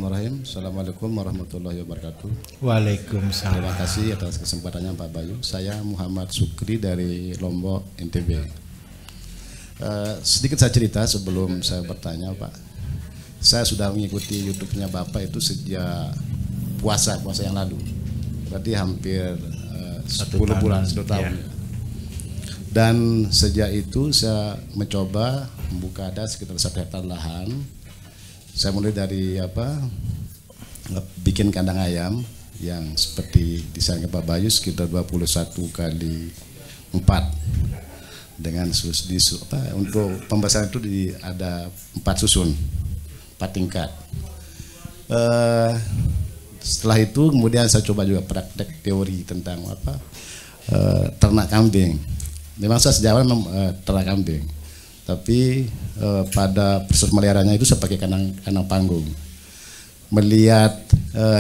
Bismillahirrahmanirrahim. Assalamualaikum warahmatullahi wabarakatuh. Waalaikumsalam. Terima kasih atas kesempatannya Pak Bayu. Saya Muhammad Sukri dari Lombok, NTB. Sedikit saya cerita sebelum saya bertanya Pak. Saya sudah mengikuti YouTube-nya Bapak itu sejak puasa yang lalu. Berarti hampir 10 bulan, 1 tahun. Ya. Dan sejak itu saya mencoba membuka ada sekitar 1 hektar lahan. Saya mulai dari bikin kandang ayam yang seperti desain Pak Bayu sekitar 21 kali 4 dengan untuk pembesaran itu ada 4 susun, 4 tingkat. Setelah itu kemudian saya coba juga praktek teori tentang ternak kambing. Memang saya sejak awal ternak kambing. Tapi pada proses meliharanya itu saya pakai kandang panggung. Melihat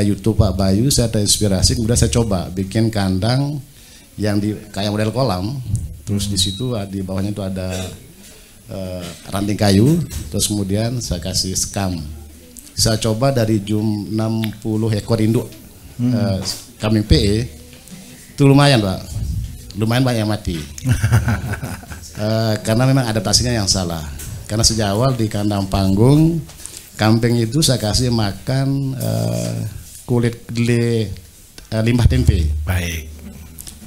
YouTube Pak Bayu, saya terinspirasi, kemudian saya coba bikin kandang yang kayak model kolam. Terus di situ di bawahnya itu ada ranting kayu, terus kemudian saya kasih skam. Saya coba dari 60 ekor induk kambing PE, itu lumayan Pak, lumayan banyak yang mati. Karena memang adaptasinya yang salah. Karena sejak awal di kandang panggung kambing itu saya kasih makan kulit kedelai limbah tempe. Baik.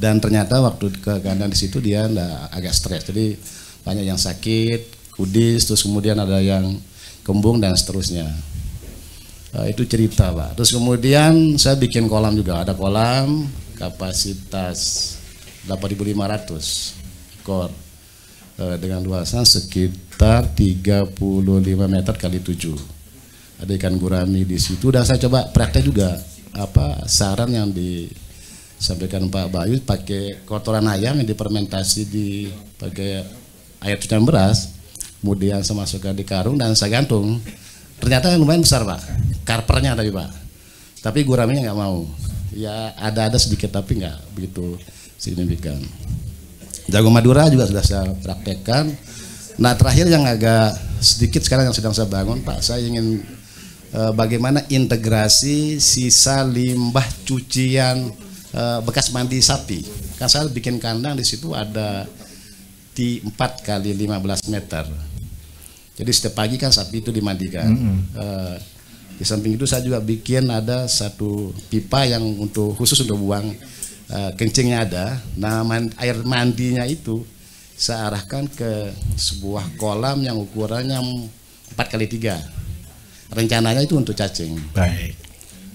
Dan ternyata waktu ke kandang di situ dia agak stres. Jadi banyak yang sakit, kudis, terus kemudian ada yang kembung dan seterusnya. Itu cerita Pak. Terus kemudian saya bikin kolam juga. Ada kolam kapasitas 8.500 ekor. Dengan luasan sekitar 35 meter kali 7. Ada ikan gurami di situ dan saya coba praktek juga saran yang disampaikan Pak Bayu, pakai kotoran ayam yang difermentasi pakai air cucian beras, kemudian saya masukkan di karung dan saya gantung. Ternyata lumayan besar Pak, karpernya Pak, tapi guraminya nggak mau. Ya ada sedikit tapi nggak begitu signifikan. Jagung Madura juga sudah saya praktekkan. Nah terakhir yang agak sedikit sekarang yang sedang saya bangun Pak, saya ingin bagaimana integrasi sisa limbah cucian bekas mandi sapi. Kan saya bikin kandang di situ ada di 4 kali 15 meter. Jadi setiap pagi kan sapi itu dimandikan. Di samping itu saya juga bikin ada satu pipa yang khusus untuk buang kencingnya ada. Nah air mandinya itu saya arahkan ke sebuah kolam yang ukurannya 4 kali 3. Rencananya itu untuk cacing. Baik.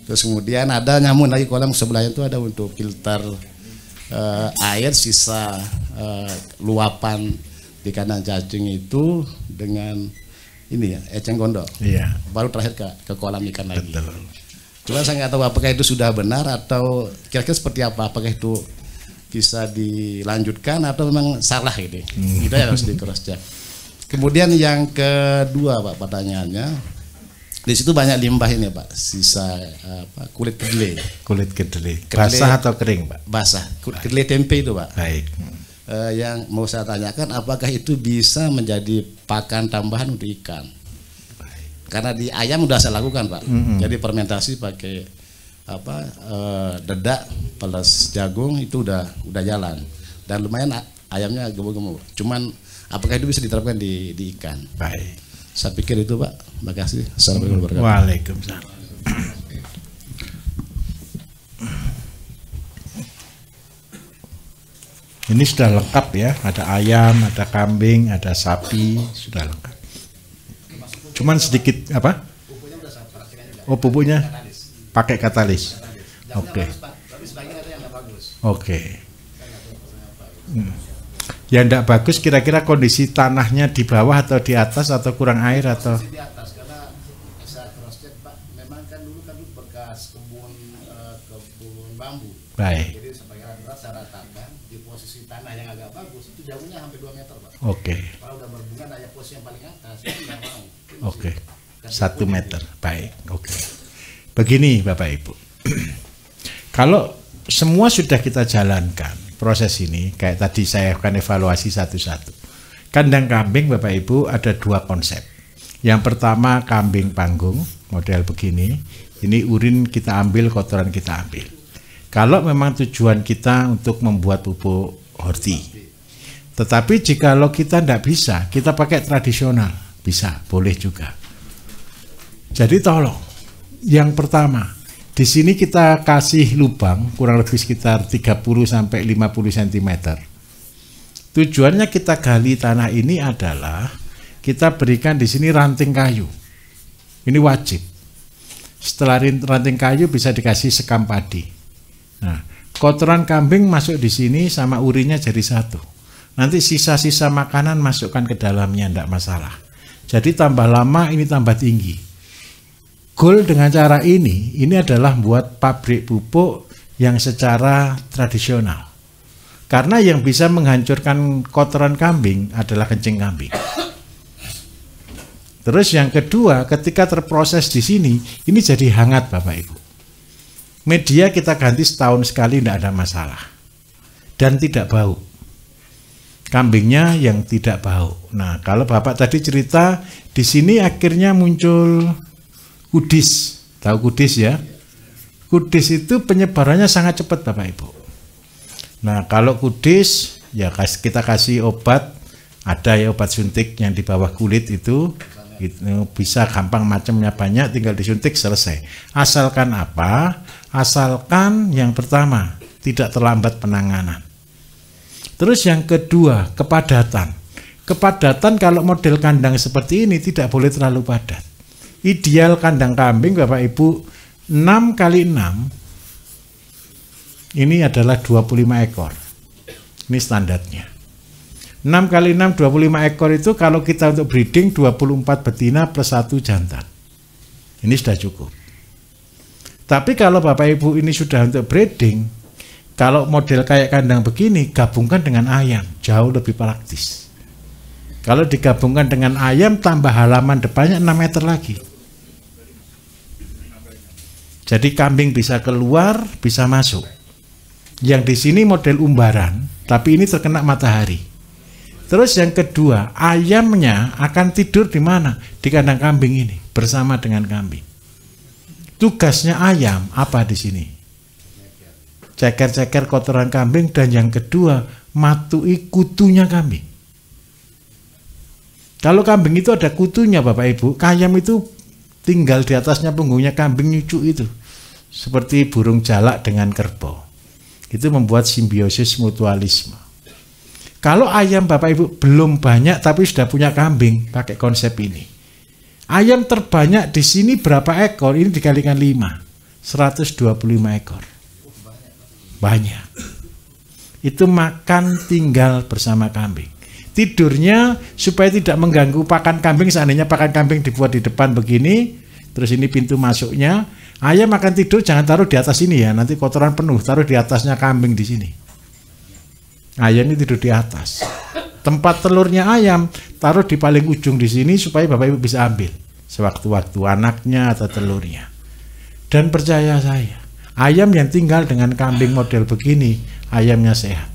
Terus kemudian ada nyamuk lagi kolam sebelahnya itu ada untuk filter air sisa luapan di kandang cacing itu dengan eceng gondok. Iya. Baru terakhir ke kolam ikan lagi. Betul. Cuma saya nggak tahu apakah itu sudah benar atau kira-kira seperti apa. Apakah itu bisa dilanjutkan atau memang salah gitu. Kita harus di cross check. Kemudian yang kedua Pak pertanyaannya, di situ banyak limbah ini Pak, sisa kulit kedelai. Kulit kedelai. Basah atau kering Pak? Basah. Kedelai tempe itu Pak. Baik. Yang mau saya tanyakan, apakah itu bisa menjadi pakan tambahan untuk ikan? Karena di ayam udah saya lakukan Pak. Jadi fermentasi pakai dedak plus jagung itu udah jalan dan lumayan ayamnya gemuk-gemuk. Cuman apakah itu bisa diterapkan di ikan? Baik. Saya pikir itu Pak. Terima kasih. Assalamualaikum warahmatullahi wabarakatuh. Waalaikumsalam. Ini sudah lengkap ya. Ada ayam, ada kambing, ada sapi, sudah lengkap. Cuman sedikit apa? Oh pupuknya pakai katalis. Oke. Oke. Yang tidak bagus kira-kira kondisi tanahnya di bawah atau di atas atau kurang air atau? Di atas karena saya cross check Pak. Memang kan dulu bekas kebun bambu. Baik. Jadi sebagai rata-rata saya ratakan di posisi tanah yang agak bagus itu jauhnya hampir 2 meter Pak. Oke. Kalau udah berbunga ada posisi yang paling atas itu nggak mau. Oke, 1 meter, baik. Oke. Begini Bapak Ibu, kalau semua sudah kita jalankan proses ini, kayak tadi saya akan evaluasi satu-satu. Kandang kambing Bapak Ibu ada 2 konsep. Yang pertama kambing panggung, model begini. Ini urin kita ambil, kotoran kita ambil. Kalau memang tujuan kita untuk membuat pupuk horti. Tetapi jikalau kita tidak bisa, kita pakai tradisional, bisa, boleh juga. Jadi tolong, yang pertama, di sini kita kasih lubang kurang lebih sekitar 30 sampai 50 cm. Tujuannya kita gali tanah ini adalah kita berikan di sini ranting kayu. Ini wajib. Setelah ranting kayu bisa dikasih sekam padi. Nah, kotoran kambing masuk di sini sama urinnya jadi satu. Nanti sisa-sisa makanan masukkan ke dalamnya, tidak masalah. Jadi tambah lama ini tambah tinggi. Goal dengan cara ini adalah buat pabrik pupuk yang secara tradisional. Karena yang bisa menghancurkan kotoran kambing adalah kencing kambing. Terus yang kedua, ketika terproses di sini, ini jadi hangat Bapak Ibu. Media kita ganti setahun sekali, tidak ada masalah. Dan tidak bau. Kambingnya yang tidak bau. Nah, kalau Bapak tadi cerita, di sini akhirnya muncul kudis. Tahu kudis ya? Kudis itu penyebarannya sangat cepat Bapak Ibu. Nah, kalau kudis, ya kita kasih obat. Ada ya obat suntik yang di bawah kulit itu bisa gampang, macamnya banyak, tinggal disuntik selesai. Asalkan apa? Asalkan yang pertama tidak terlambat penanganan. Terus yang kedua, kepadatan. Kepadatan kalau model kandang seperti ini tidak boleh terlalu padat. Ideal kandang kambing Bapak Ibu 6 kali 6 ini adalah 25 ekor. Ini standarnya. 6 kali 6 25 ekor itu kalau kita untuk breeding 24 betina plus 1 jantan. Ini sudah cukup. Tapi kalau Bapak Ibu ini sudah untuk breeding, kalau model kayak kandang begini gabungkan dengan ayam, jauh lebih praktis. Kalau digabungkan dengan ayam tambah halaman depannya 6 meter lagi. Jadi kambing bisa keluar, bisa masuk. Yang di sini model umbaran, tapi ini terkena matahari. Terus yang kedua, ayamnya akan tidur di mana? Di kandang kambing ini, bersama dengan kambing. Tugasnya ayam apa di sini? Ceker-ceker kotoran kambing, dan yang kedua, matui kutunya kambing. Kalau kambing itu ada kutunya Bapak Ibu, ayam itu tinggal di atasnya punggungnya kambing nyucuk itu. Seperti burung jalak dengan kerbau. Itu membuat simbiosis mutualisme. Kalau ayam Bapak Ibu belum banyak tapi sudah punya kambing, pakai konsep ini. Ayam terbanyak di sini berapa ekor? Ini dikalikan 5, 125 ekor. Banyak. Itu makan tinggal bersama kambing. Tidurnya supaya tidak mengganggu pakan kambing, seandainya pakan kambing dibuat di depan begini, terus ini pintu masuknya, ayam makan tidur jangan taruh di atas ini ya, nanti kotoran penuh, taruh di atasnya kambing di sini. Ayam ini tidur di atas. Tempat telurnya ayam taruh di paling ujung di sini supaya Bapak Ibu bisa ambil sewaktu-waktu anaknya atau telurnya. Dan percaya saya, ayam yang tinggal dengan kambing model begini, ayamnya sehat.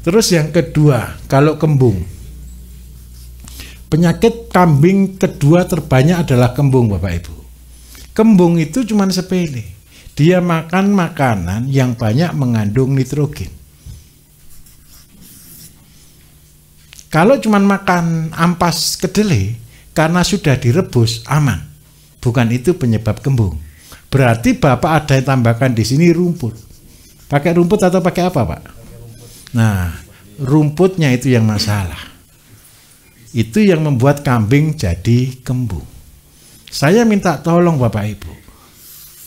Terus yang kedua, kalau kembung. Penyakit kambing kedua terbanyak adalah kembung Bapak Ibu. Kembung itu cuma sepele. Dia makan makanan yang banyak mengandung nitrogen. Kalau cuma makan ampas kedelai, karena sudah direbus, aman. Bukan itu penyebab kembung. Berarti Bapak ada yang tambahkan di sini rumput. Pakai rumput atau pakai apa Pak? Nah, rumputnya itu yang masalah. Itu yang membuat kambing jadi kembung. Saya minta tolong Bapak Ibu.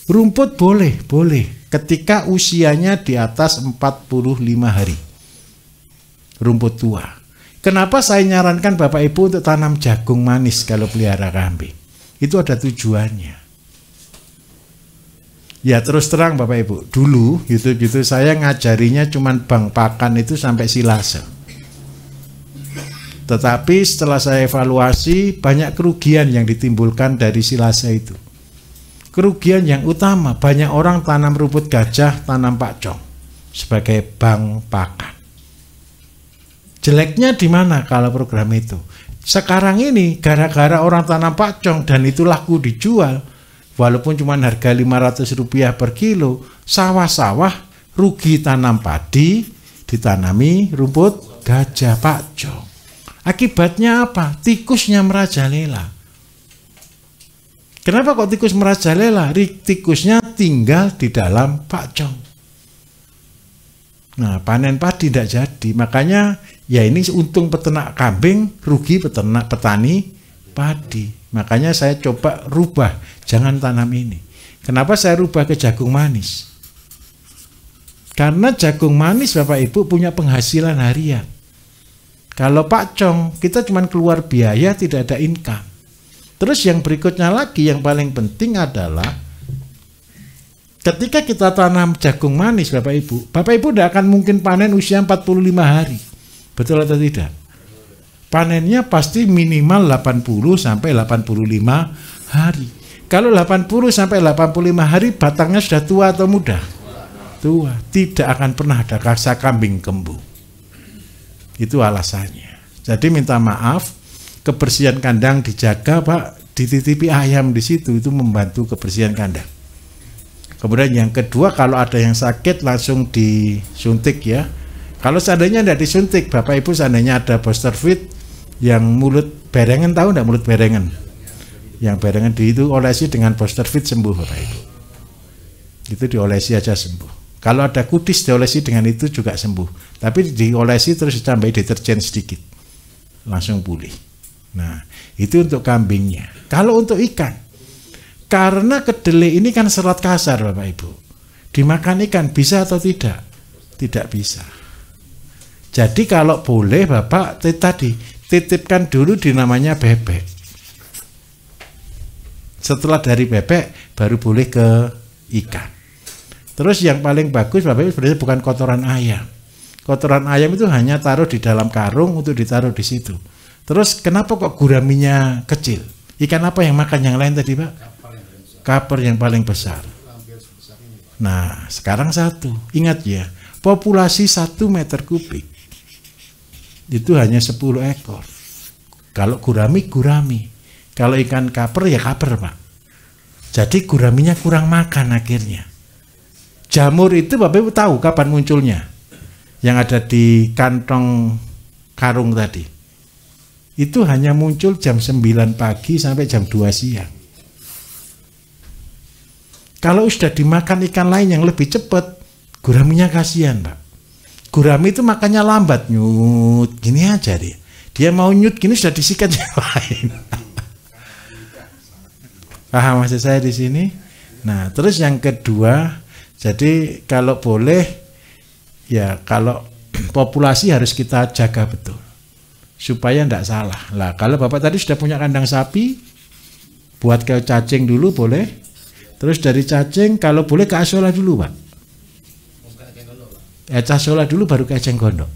Rumput boleh ketika usianya di atas 45 hari. Rumput tua. Kenapa saya nyarankan Bapak Ibu untuk tanam jagung manis kalau pelihara kambing? Itu ada tujuannya. Ya terus terang Bapak Ibu, dulu YouTube saya ngajarinya cuman bang pakan itu sampai silase. Tetapi setelah saya evaluasi, banyak kerugian yang ditimbulkan dari silase itu. Kerugian yang utama, banyak orang tanam rumput gajah, tanam pakcong sebagai bang pakan. Jeleknya di mana kalau program itu? Sekarang ini gara-gara orang tanam pakcong dan itu laku dijual, walaupun cuma harga Rp500 per kilo, sawah-sawah rugi tanam padi, ditanami rumput gajah pakcong. Akibatnya apa? Tikusnya merajalela. Kenapa kok tikus merajalela? Tikusnya tinggal di dalam pakcong. Nah, panen padi tidak jadi. Makanya ya ini untung peternak kambing, rugi petani padi. Makanya saya coba rubah, jangan tanam ini. Kenapa saya rubah ke jagung manis? Karena jagung manis Bapak Ibu punya penghasilan harian. Kalau pakcong kita cuma keluar biaya, tidak ada income. Terus yang berikutnya lagi yang paling penting adalah ketika kita tanam jagung manis Bapak Ibu tidak akan mungkin panen usia 45 hari. Betul atau tidak? Panennya pasti minimal 80 sampai 85 hari. Kalau 80 sampai 85 hari batangnya sudah tua atau muda? Tua. Tidak akan pernah ada rasa kambing kembu. Itu alasannya. Jadi minta maaf, kebersihan kandang dijaga Pak, dititipi ayam di situ, itu membantu kebersihan kandang. Kemudian yang kedua, kalau ada yang sakit langsung disuntik ya. Kalau seandainya tidak disuntik, Bapak Ibu seandainya ada booster feed yang mulut berengen, tahu tidak mulut berengen? Yang berengen itu olesi dengan booster feed sembuh Bapak Ibu. Itu diolesi aja sembuh. Kalau ada kudis diolesi dengan itu juga sembuh. Tapi diolesi terus ditambahi deterjen sedikit, langsung pulih. Nah, itu untuk kambingnya. Kalau untuk ikan, karena kedelai ini kan serat kasar Bapak Ibu, dimakan ikan bisa atau tidak? Tidak bisa. Jadi kalau boleh Bapak tadi titipkan dulu di namanya bebek. Setelah dari bebek baru boleh ke ikan. Terus yang paling bagus Bapak Ibu sebenarnya bukan kotoran ayam. Kotoran ayam itu hanya taruh di dalam karung untuk ditaruh di situ. Terus kenapa kok guraminya kecil? Ikan apa yang makan yang lain tadi Pak? Kaper yang paling besar. Nah sekarang satu, ingat ya, populasi 1 meter kubik itu hanya 10 ekor. Kalau gurami, gurami. Kalau ikan kaper ya kaper Pak. Jadi guraminya kurang makan akhirnya. Jamur itu Bapak Ibu tahu kapan munculnya? Yang ada di kantong karung tadi. Itu hanya muncul jam 9 pagi sampai jam 2 siang. Kalau sudah dimakan ikan lain yang lebih cepat, guraminya kasihan Pak. Gurami itu makannya lambat, nyut, gini aja dia. Dia mau nyut gini sudah disikat yang lain. Paham maksud saya di sini? Nah, terus yang kedua, jadi kalau boleh, ya kalau populasi harus kita jaga betul. Supaya tidak salah. Lah kalau Bapak tadi sudah punya kandang sapi, buat ke cacing dulu boleh. Terus dari cacing kalau boleh ke asola dulu Pak. Asola dulu baru ke eceng gondok.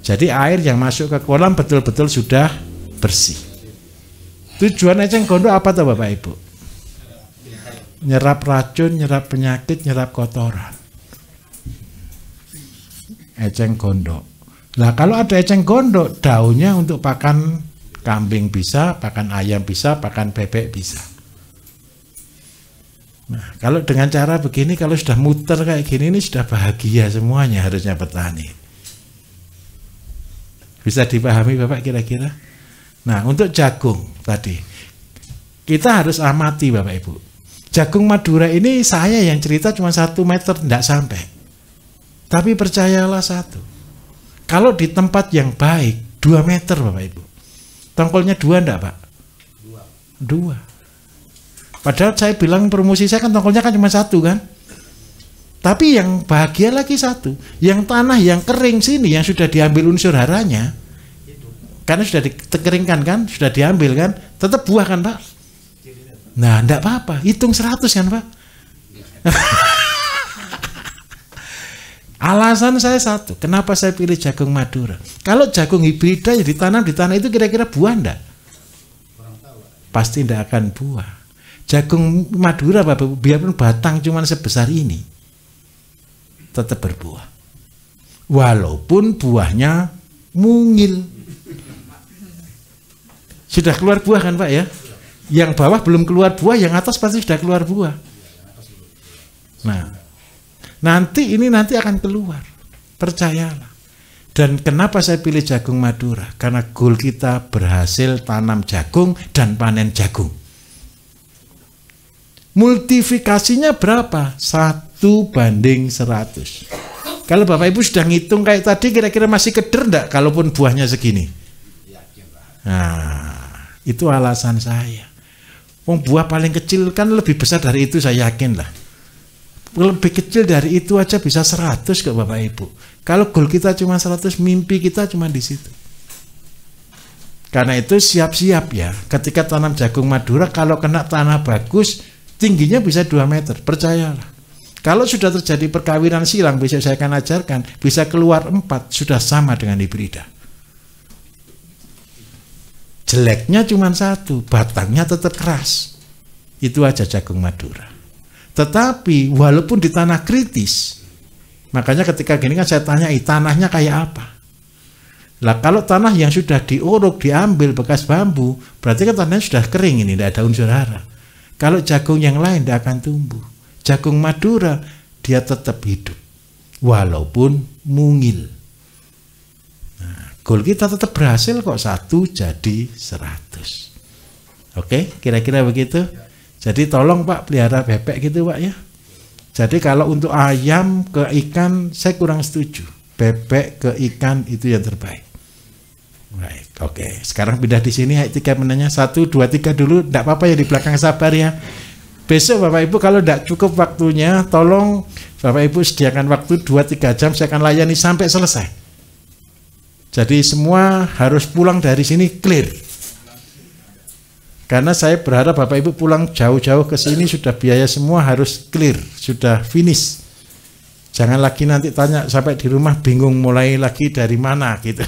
Jadi air yang masuk ke kolam betul-betul sudah bersih. Tujuan eceng gondok apa tuh Bapak Ibu? Nyerap racun, nyerap penyakit, nyerap kotoran. Eceng gondok. Nah kalau ada eceng gondok, daunnya untuk pakan kambing bisa, pakan ayam bisa, pakan bebek bisa. Nah kalau dengan cara begini, kalau sudah muter kayak gini, ini sudah bahagia semuanya harusnya petani. Bisa dipahami Bapak kira-kira? Nah untuk jagung tadi, kita harus amati Bapak Ibu. Jagung Madura ini saya yang cerita cuma 1 meter, tidak sampai. Tapi percayalah satu. Kalau di tempat yang baik 2 meter Bapak Ibu. Tongkolnya 2 enggak Pak? 2. Padahal saya bilang promosi saya kan tongkolnya kan cuma 1 kan. Tapi yang bahagia lagi 1. Yang tanah yang kering sini yang sudah diambil unsur haranya. Karena sudah dikeringkan kan, sudah diambil kan, tetap buah kan Pak. Nah enggak apa-apa, hitung 100 kan Pak. Alasan saya satu, kenapa saya pilih jagung Madura? Kalau jagung hibrida yang ditanam di tanah itu kira-kira buah enggak? Pasti enggak akan buah. Jagung Madura Bapak, biarpun batang cuma sebesar ini, tetap berbuah. Walaupun buahnya mungil. Sudah keluar buah kan Pak ya? Yang bawah belum keluar buah, yang atas pasti sudah keluar buah. Nah, nanti akan keluar, percayalah. Dan kenapa saya pilih jagung Madura? Karena goal kita berhasil tanam jagung dan panen jagung. Multifikasinya berapa? 1:100. Kalau Bapak Ibu sudah ngitung kayak tadi, kira-kira masih keder enggak kalaupun buahnya segini? Nah, itu alasan saya. Buah paling kecil kan lebih besar dari itu, saya yakin lah. Lebih kecil dari itu aja bisa 100 kok Bapak Ibu. Kalau goal kita cuma 100, mimpi kita cuma di situ. Karena itu siap-siap ya. Ketika tanam jagung Madura, kalau kena tanah bagus, tingginya bisa 2 meter, percayalah. Kalau sudah terjadi perkawinan silang, besok saya akan ajarkan, bisa keluar 4, sudah sama dengan hibrida. Jeleknya cuma 1, batangnya tetap keras. Itu aja jagung Madura. Tetapi walaupun di tanah kritis, makanya ketika gini kan saya tanya, tanahnya kayak apa? Lah kalau tanah yang sudah diuruk, diambil bekas bambu, berarti kan tanahnya sudah kering ini, tidak ada unsur hara. Kalau jagung yang lain tidak akan tumbuh. Jagung Madura dia tetap hidup, walaupun mungil. Nah, goal kita tetap berhasil kok, 1 jadi 100. Oke, kira-kira begitu. Jadi tolong Pak pelihara bebek gitu Pak ya. Jadi kalau untuk ayam ke ikan saya kurang setuju. Bebek ke ikan itu yang terbaik. Baik, oke. Sekarang pindah di sini, 3 menanya 1, 2, 3 dulu. Tidak apa-apa ya, di belakang sabar ya. Besok Bapak Ibu kalau tidak cukup waktunya, tolong Bapak Ibu sediakan waktu 2-3 jam, saya akan layani sampai selesai. Jadi semua harus pulang dari sini clear. Karena saya berharap Bapak Ibu pulang jauh-jauh ke sini sudah biaya semua harus clear, sudah finish. Jangan lagi nanti tanya sampai di rumah bingung mulai lagi dari mana gitu.